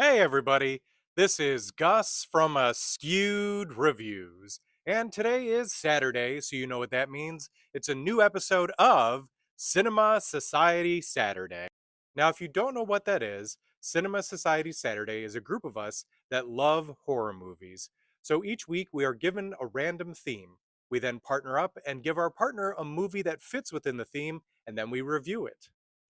Hey everybody, this is Gus from Askewed Reviews, and today is Saturday, so you know what that means. It's a new episode of Cinema Society Saturday. Now, if you don't know what that is, Cinema Society Saturday is a group of us that love horror movies. So each week we are given a random theme. We then partner up and give our partner a movie that fits within the theme, and then we review it.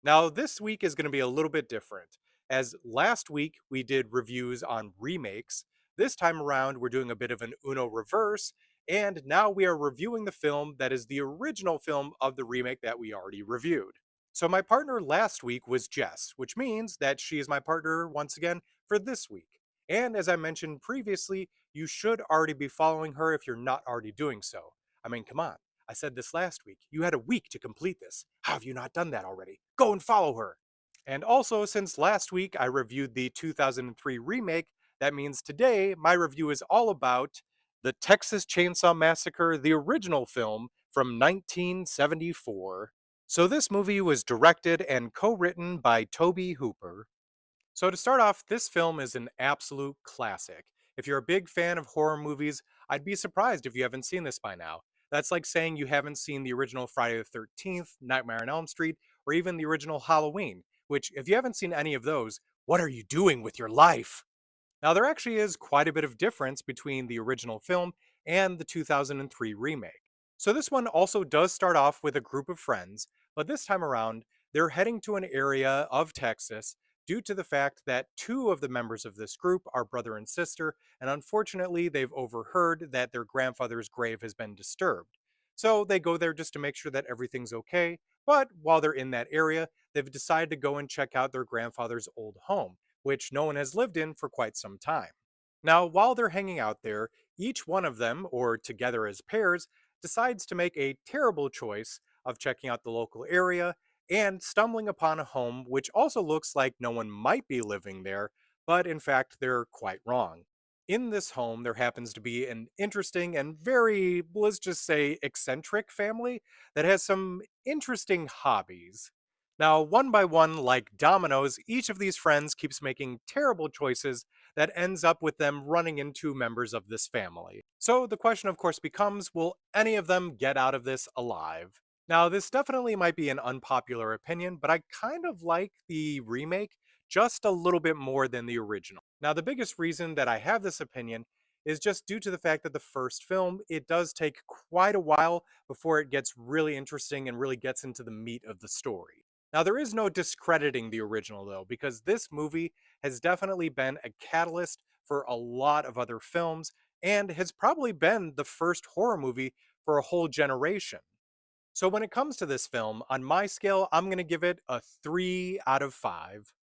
Now, this week is going to be a little bit different. As last week we did reviews on remakes, this time around we're doing a bit of an Uno reverse, and now we are reviewing the film that is the original film of the remake that we already reviewed. So my partner last week was Jess, which means that she is my partner once again for this week. And as I mentioned previously, you should already be following her if you're not already doing so. I mean, come on. I said this last week. You had a week to complete this. How have you not done that already? Go and follow her. And also, since last week I reviewed the 2003 remake, that means today my review is all about the Texas Chainsaw Massacre, the original film from 1974. So, this movie was directed and co written by Toby Hooper. So, to start off, this film is an absolute classic. If you're a big fan of horror movies, I'd be surprised if you haven't seen this by now. That's like saying you haven't seen the original Friday the 13th, Nightmare on Elm Street, or even the original Halloween, which, if you haven't seen any of those, what are you doing with your life? Now, there actually is quite a bit of difference between the original film and the 2003 remake. So, this one also does start off with a group of friends, but this time around, they're heading to an area of Texas due to the fact that two of the members of this group are brother and sister, and unfortunately, they've overheard that their grandfather's grave has been disturbed. So, they go there just to make sure that everything's okay, but while they're in that area, they've decided to go and check out their grandfather's old home, which no one has lived in for quite some time. Now, while they're hanging out there, each one of them, or together as pairs, decides to make a terrible choice of checking out the local area and stumbling upon a home which also looks like no one might be living there, but in fact, they're quite wrong. In this home, there happens to be an interesting and very, let's just say, eccentric family that has some interesting hobbies. Now, one by one, like dominoes, each of these friends keeps making terrible choices that ends up with them running into members of this family. So the question, of course, becomes, will any of them get out of this alive? Now, this definitely might be an unpopular opinion, but I kind of like the remake just a little bit more than the original. Now, the biggest reason that I have this opinion is just due to the fact that the first film, it does take quite a while before it gets really interesting and really gets into the meat of the story. Now, there is no discrediting the original, though, because this movie has definitely been a catalyst for a lot of other films and has probably been the first horror movie for a whole generation. So, when it comes to this film, on my scale, I'm going to give it a 3 out of 5.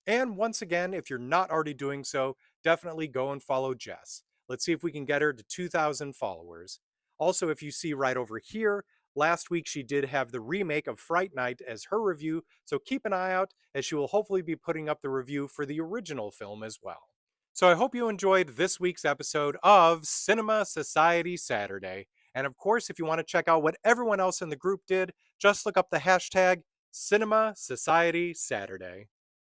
And once again, if you're not already doing so, definitely go and follow Jess. Let's see if we can get her to 2,000 followers. Also, if you see right over here, last week she did have the remake of Fright Night as her review, so keep an eye out as she will hopefully be putting up the review for the original film as well. So I hope you enjoyed this week's episode of Cinema Society Saturday. And of course, if you want to check out what everyone else in the group did, just look up the hashtag Cinema Society Saturday.